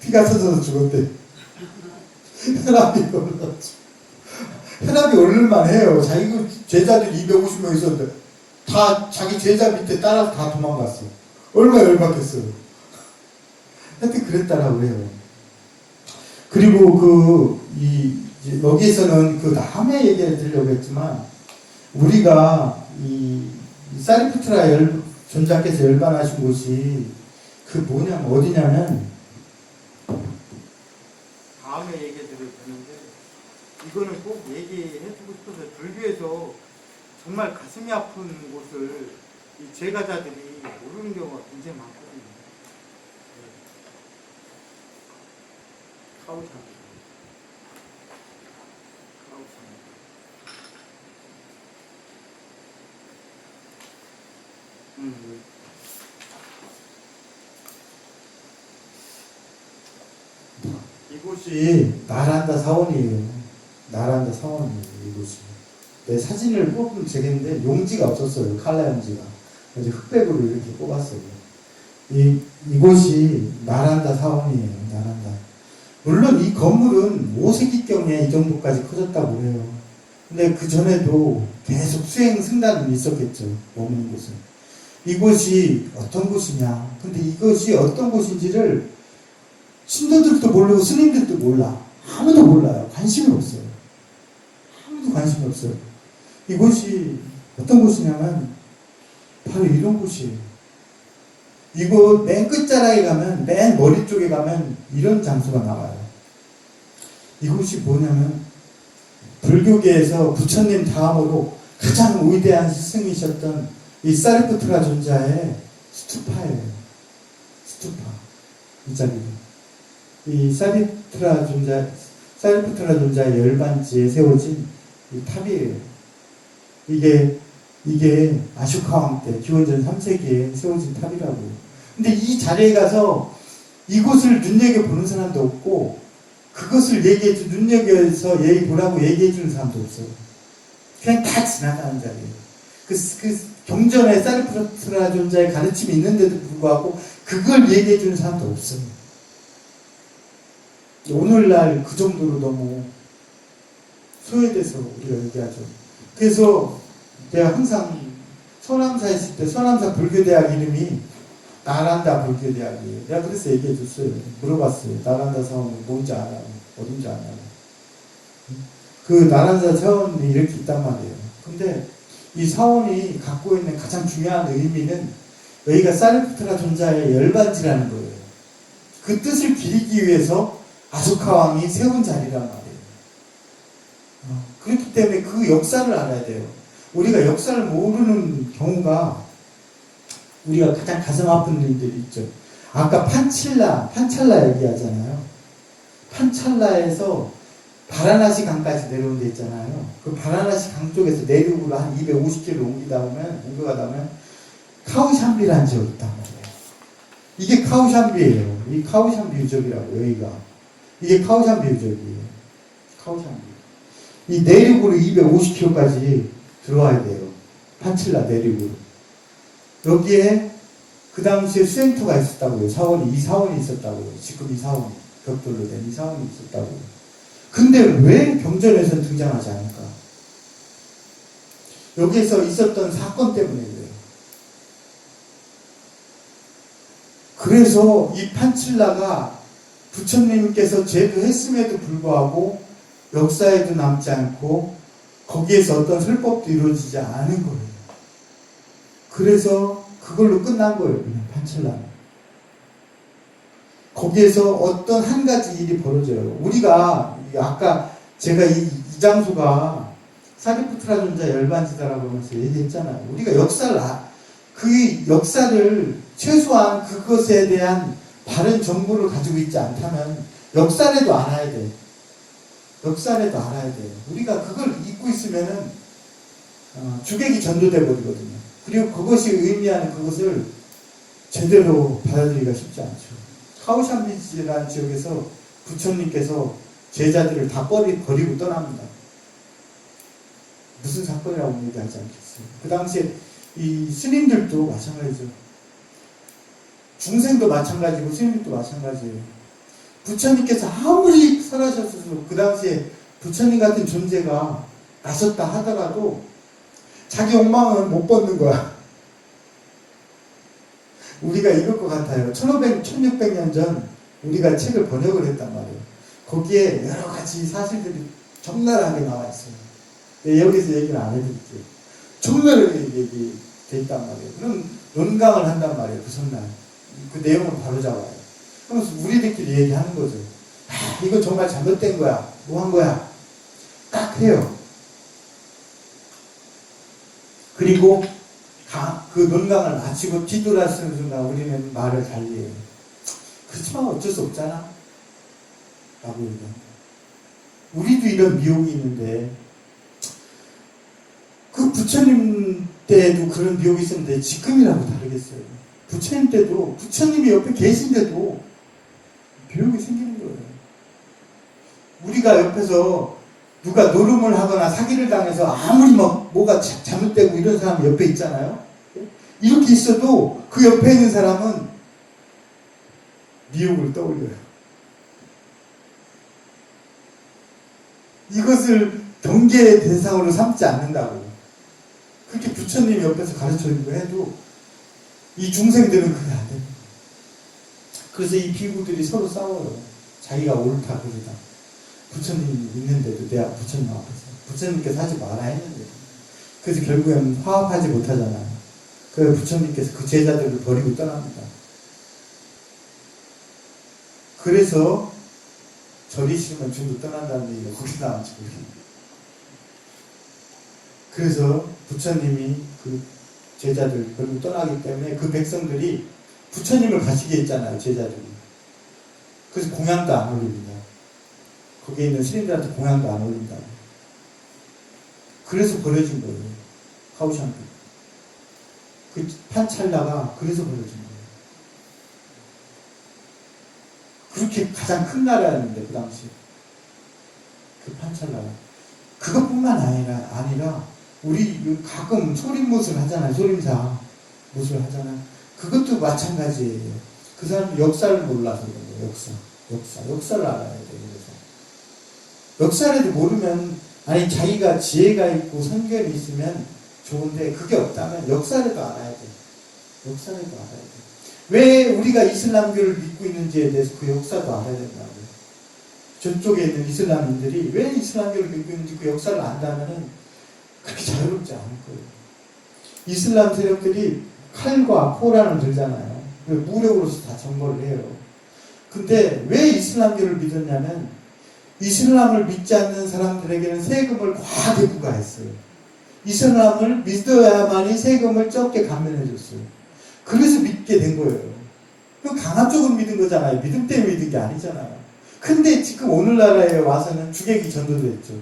피가 터져서 죽었대. 혈압이 올랐죠. 혈압이 오를만 해요. 자기 제자들이 250명 있었는데 다 자기 제자 밑에 따라서 다 도망갔어. 얼마나 열받겠어요. 하여튼 그랬다라고 해요. 그리고 여기에서는 그 다음에 얘기를 드리려고 했지만 우리가 이 사리푸트라 존자께서 열반하신 곳이 어디냐면 다음에 얘기해 드릴 텐데 이거는 꼭 얘기해주고 싶어서 불교에서 정말 가슴이 아픈 곳을 이 제가자들이 모르는 경우가 굉장히 많거든요. 카오산. 이곳이 나란다 사원이에요. 나란다 사원이에요, 이곳이. 내 사진을 뽑으면 되겠는데, 용지가 없었어요, 칼라 용지가. 그래서 흑백으로 이렇게 뽑았어요. 이곳이 나란다 사원이에요, 나란다. 물론 이 건물은 5세기경에 이 정도까지 커졌다고 해요. 근데 그 전에도 계속 수행 승단은 있었겠죠, 머무는 곳은. 이곳이 어떤 곳이냐. 근데 이것이 어떤 곳인지를 신도들도 모르고 스님들도 몰라. 아무도 몰라요. 관심이 없어요. 아무도 관심이 없어요. 이곳이 어떤 곳이냐면 바로 이런 곳이에요. 이곳 맨 끝자락에 가면, 맨 머리 쪽에 가면 이런 장소가 나와요. 이곳이 뭐냐면 불교계에서 부처님 다음으로 가장 위대한 스승이셨던 이 사리푸트라 존자의 스투파예요. 스투파. 이 자리는. 이 사리푸트라 존자의 열반지에 세워진 이 탑이에요. 이게 아쇼카왕 때, 기원전 3세기에 세워진 탑이라고. 근데 이 자리에 가서 이곳을 눈여겨보는 사람도 없고, 그것을 눈여겨서 보라고 얘기해주는 사람도 없어요. 그냥 다 지나가는 자리예요. 그 경전에 사리푸트라 존자의 가르침이 있는데도 불구하고, 그걸 얘기해주는 사람도 없어요. 오늘날 그 정도로 너무 소외돼서 우리가 얘기하죠. 그래서 내가 항상 서남사에 있을 때 서남사 불교대학 이름이 나란다 불교대학이에요. 내가 그래서 얘기해줬어요. 물어봤어요. 나란다 사원이 뭔지 알아요? 어딘지 알아요? 그 나란다 사원이 이렇게 있단 말이에요. 근데 이 사원이 갖고 있는 가장 중요한 의미는 여기가 사리푸트라 존자의 열반지라는 거예요. 그 뜻을 기리기 위해서 아소카 왕이 세운 자리란 말이에요. 그렇기 때문에 그 역사를 알아야 돼요. 우리가 역사를 모르는 경우가 우리가 가장 가슴 아픈 일들이 있죠. 아까 판찰라 얘기하잖아요. 판찰라에서 바라나시 강까지 내려온 데 있잖아요. 그 바라나시 강 쪽에서 내륙으로 한 250km 옮겨가다 보면 카우샴비라는 지역이 있단 말이에요. 이게 카우샴비예요. 이 카우샴비 유적이라고, 여기가. 이게 카우샴비 유적이에요. 카우샴비. 이 내륙으로 250km까지 들어와야 돼요. 판칠라 내륙으로. 여기에 그 당시에 수행터가 있었다고요. 이 사원이 있었다고요. 지금 이 사원이. 벽돌로 된 이 사원이 있었다고요. 근데 왜 경전에서는 등장하지 않을까? 여기에서 있었던 사건 때문에 그래요. 그래서 이 판칠라가 부처님께서 제도했음에도 불구하고 역사에도 남지 않고 거기에서 어떤 설법도 이루어지지 않은 거예요. 그래서 그걸로 끝난 거예요. 그냥 판찰라는. 거기에서 어떤 한 가지 일이 벌어져요. 우리가 아까 제가 이 장소가 사리푸트라 존자 열반지다라고 하면서 얘기했잖아요. 우리가 그 역사를 최소한 그것에 대한 바른 정보를 가지고 있지 않다면 역사라도 알아야 돼요. 역사라도 알아야 돼요. 우리가 그걸 잊고 있으면은 주객이 전도돼 버리거든요. 그리고 그것이 의미하는 그것을 제대로 받아들이기가 쉽지 않죠. 카우샴비지라는 지역에서 부처님께서 제자들을 다 버리고 떠납니다. 무슨 사건이라고 얘기하지 않겠어요. 그 당시에 이 스님들도 마찬가지죠. 중생도 마찬가지고 스님들도 마찬가지예요. 부처님께서 아무리 설하셨어도 그 당시에 부처님 같은 존재가 나섰다 하더라도 자기 욕망은 못 벗는 거야. 우리가 읽을 것 같아요. 1600년 전 우리가 책을 번역을 했단 말이에요. 거기에 여러 가지 사실들이 적나라하게 나와 있어요. 네, 여기서 얘기는 안 해드릴게요. 적나라하게 얘기돼 있단 말이에요. 그럼 논강을 한단 말이에요. 그 전날. 그 내용을 바로 잡아요. 그러면서 우리들끼리 얘기하는 거죠. 이거 정말 잘못된 거야. 뭐 한 거야? 딱 해요. 그리고 그 논강을 마치고 뒤돌아서는 순간 우리는 말을 달리해요. 그렇지만 어쩔 수 없잖아. 라고 얘기합니다. 우리도 이런 미혹이 있는데 그 부처님 때도 그런 미혹이 있었는데 지금이라고 다르겠어요. 부처님 때도 부처님이 옆에 계신데도 미혹이 생기는 거예요. 우리가 옆에서 누가 노름을 하거나 사기를 당해서 아무리 막 뭐가 잘못되고 이런 사람 옆에 있잖아요. 이렇게 있어도 그 옆에 있는 사람은 미혹을 떠올려요. 이것을 경계의 대상으로 삼지 않는다고. 그렇게 부처님 옆에서 가르쳐주고 해도 이 중생들은 그게 안 됩니다. 그래서 이 비구들이 서로 싸워요. 자기가 옳다 그러다. 부처님 있는데도 내가 부처님 앞에서 부처님께서 하지 마라 했는데 그래서 결국엔 화합하지 못하잖아요. 그래서 부처님께서 그 제자들을 버리고 떠납니다. 그래서 절이 싫으면 중도 떠난다는 얘기가 거기 나왔지. 그래서 부처님이 그 제자들 버리고 떠나기 때문에 그 백성들이 부처님을 가시게 했잖아요. 제자들이. 그래서 공양도 안 올립니다. 거기에 있는 스님들한테 공양도 안 올린다고. 그래서 버려진 거예요. 카오샹도. 그 판찰나가 그래서 버려진 거예요. 그렇게 가장 큰 나라였는데 그 당시 그 판찰나가. 그것뿐만 아니라 우리 가끔 소림무술 하잖아요. 소림사 무술 하잖아요. 그것도 마찬가지예요. 그 사람 역사를 몰라서 그런 거예요. 역사를 알아야 돼요. 그래서 역사라도 모르면 아니 자기가 지혜가 있고 선견이 있으면 좋은데 그게 없다면 역사라도 알아야 돼요. 역사라도 알아야 돼요. 왜 우리가 이슬람교를 믿고 있는지에 대해서 그 역사도 알아야 된다고요. 저쪽에 있는 이슬람인들이 왜 이슬람교를 믿고 있는지 그 역사를 안다면은 그렇게 자유롭지 않을 거예요. 이슬람 세력들이 칼과 코란을 들잖아요. 무력으로서 다 정벌을 해요. 근데 왜 이슬람교를 믿었냐면 이슬람을 믿지 않는 사람들에게는 세금을 과하게 부과했어요. 이슬람을 믿어야만이 세금을 적게 감면해줬어요. 그래서 믿게 된 거예요. 그 강압적으로 믿은 거잖아요. 믿음 때문에 믿은 게 아니잖아요. 근데 지금 오늘나라에 와서는 주객이 전도됐죠.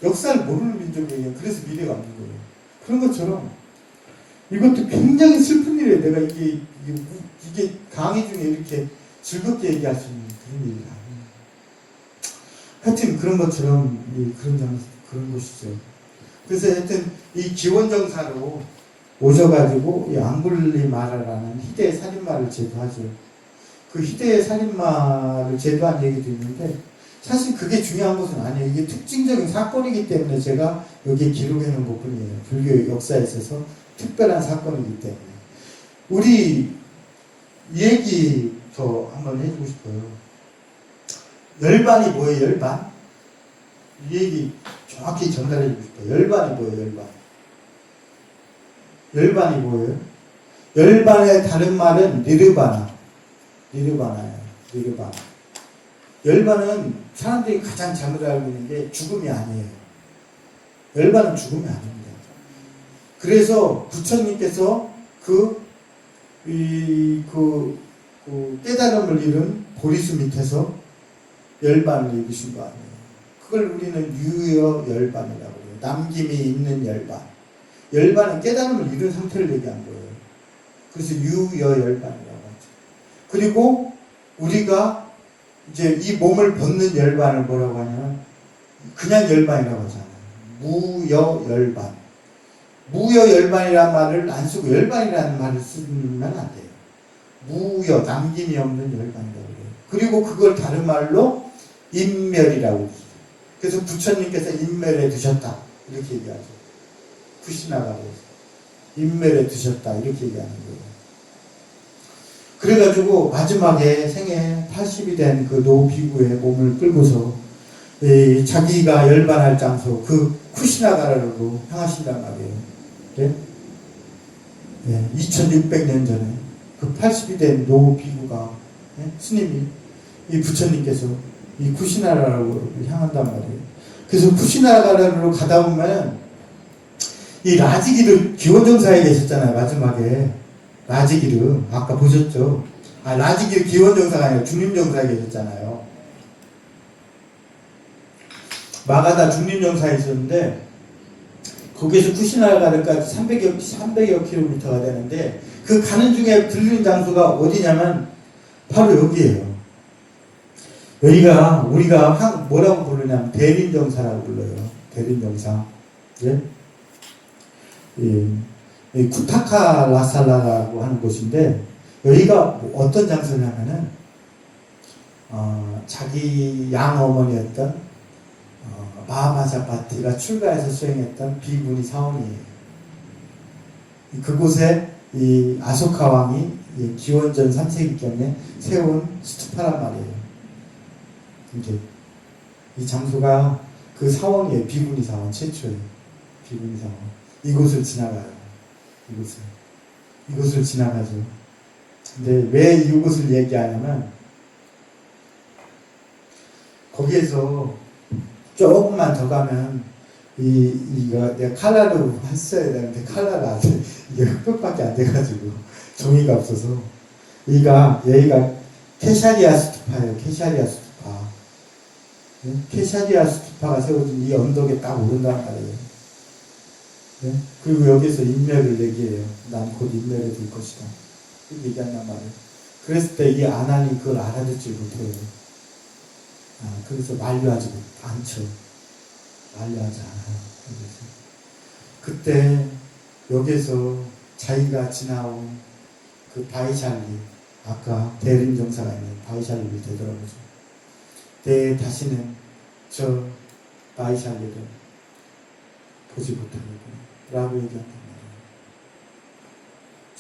역사를 모르는 민족에게 그래서 미래가 없는 거예요. 그런 것처럼 이것도 굉장히 슬픈 일이에요. 내가 이게 강의 중에 이렇게 즐겁게 얘기할 수 있는 그런 일이 아니에요. 하여튼 그런 것처럼 그런 것이죠. 그래서 하여튼 이 기원정사로 오셔가지고 이 앙굴리마라라는 희대의 살인마를 제도하죠. 그 희대의 살인마를 제도한 얘기도 있는데 사실 그게 중요한 것은 아니에요. 이게 특징적인 사건이기 때문에 제가 여기에 기록해 놓은 것뿐이에요. 불교 역사에 있어서 특별한 사건이기 때문에. 우리 얘기 더 한번 해주고 싶어요. 열반이 뭐예요? 열반? 이 얘기 정확히 전달해 주고 싶어요. 열반이 뭐예요? 열반이 뭐예요? 열반의 다른 말은 니르바나예요. 니르바나. 열반은 사람들이 가장 잘못 알고 있는 게 죽음이 아니에요. 열반은 죽음이 아닙니다. 그래서 부처님께서 깨달음을 잃은 보리수 밑에서 열반을 입으신 거 아니에요. 그걸 우리는 유여 열반이라고 해요. 남김이 있는 열반. 열반은 깨달음을 잃은 상태를 얘기한 거예요. 그래서 유여 열반이라고 하죠. 그리고 우리가 이제 이 몸을 벗는 열반을 뭐라고 하냐면 그냥 열반이라고 하잖아요. 무여 열반. 무여 열반이라는 말을 안 쓰고 열반이라는 말을 쓰면 안 돼요. 무여, 남김이 없는 열반이라고 해요. 그리고 그걸 다른 말로 인멸이라고 해요. 그래서 부처님께서 인멸에 드셨다 이렇게 얘기하죠. 쿠시나가로 인멸에 드셨다 이렇게 얘기하는 거예요. 그래가지고 마지막에 생애 80이 된 그 노비구의 몸을 끌고서 자기가 열반할 장소 그 쿠시나가라로 향하신단 말이에요. 네? 2600년 전에 그 80이 된 노비구가 스님이 이 부처님께서 이 쿠시나가라로 향한단 말이에요. 그래서 쿠시나가라로 가다 보면 이 라지기르 기원정사에 계셨잖아요. 마지막에 라지기르 아까 보셨죠? 라지기르 기원정사가 아니라 중림정사에 계셨잖아요. 마가다 중림정사에 있었는데 거기에서 쿠시나가르까지 300여 킬로미터가 되는데 그 가는 중에 들리는 장소가 어디냐면 바로 여기예요. 여기가 우리가 뭐라고 부르냐면 대린정사라고 불러요. 대린정사. 예? 이 쿠타카 라살라라고 하는 곳인데 여기가 어떤 장소냐면은 자기 양어머니였던 마하바자파티가 출가해서 수행했던 비구니 사원이에요. 그곳에 이 아소카 왕이 기원전 3세기경에 세운 스투파란 말이에요. 이제 이 장소가 그 사원이에요. 비구니 사원 최초의 비구니 사원. 이곳을 지나가요. 이곳을 지나가죠. 근데 왜 이곳을 얘기하냐면 거기에서 조금만 더 가면 이거 내가 칼라로 했어야 되는데 칼라가 안 돼. 이게 흑백밖에 안 돼가지고 종이가 없어서 여기가 케샤리아 스투파예요. 케샤리아 스투파. 네? 케샤리아 스투파가 세워진 이 언덕에 딱 오른단 말이에요. 네? 그리고 여기서 인멸을 얘기해요. 난 곧 인멸에 들 것이다. 이렇게 얘기한단 말이에요. 그랬을 때 이 아난이 그걸 알아듣지 못해요. 그래서 만류하지 않죠. 만류하지 않아요. 그때 여기서 자기가 지나온 그 바이샬리, 아까 대림정사가 있는 바이샬리를 되돌아보죠. 다시는 저 바이샬리를 보지 못하겠구나 라고 얘기한단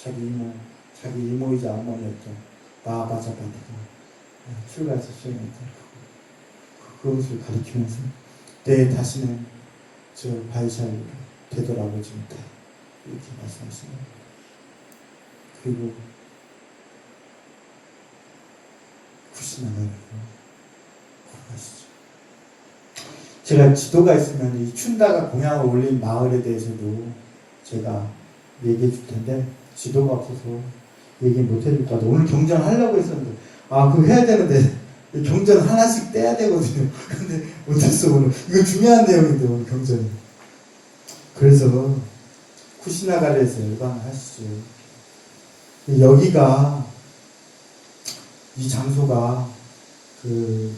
말이에요. 자기 이모이자 어머니였던 마하바자파티가 출가해서 수행했던 그것을 가리키면서 다시는 저 바이샬리를 되돌아보지 못해 이렇게 말씀하십니다. 그리고 쿠시나가라고 하시죠. 제가 지도가 있으면 이 춘다가 공양을 올린 마을에 대해서도 제가 얘기해 줄 텐데 지도가 없어서 얘기 못 해줄 것 같아요. 오늘 경전하려고 했었는데 그거 해야 되는데 경전 하나씩 떼야 되거든요. 근데 못했어 오늘. 이거 중요한 내용인데 오늘 경전이. 그래서 쿠시나가르에서 열반을 하시죠. 여기가 이 장소가 그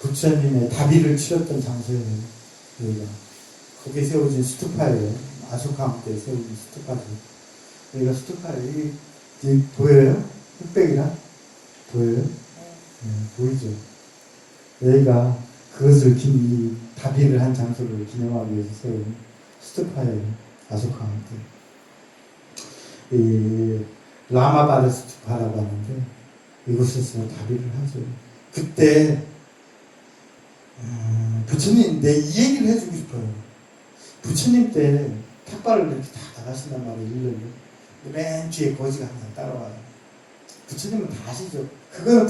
부처님의 다비를 치렀던 장소예요. 여기가 거기에 세워진 스투파예요. 아소카 때 세워진 스투파죠. 여기가 스투파예요. 여기 보여요? 흑백이랑 보여요? 네, 보이죠? 여기가 그것을 이 다비를 한 장소를 기념하기 위해서 세운 스투파예요. 아소카 때. 이 라마바르 스투파라고 하는데 이곳에서 다비를 하죠. 그때 부처님 이 얘기를 해주고 싶어요. 부처님 때 탁발을 이렇게 다 나가신단 말이에요. 일렬로. 맨 뒤에 거지가 항상 따라와요. 부처님은 다 아시죠? 그거는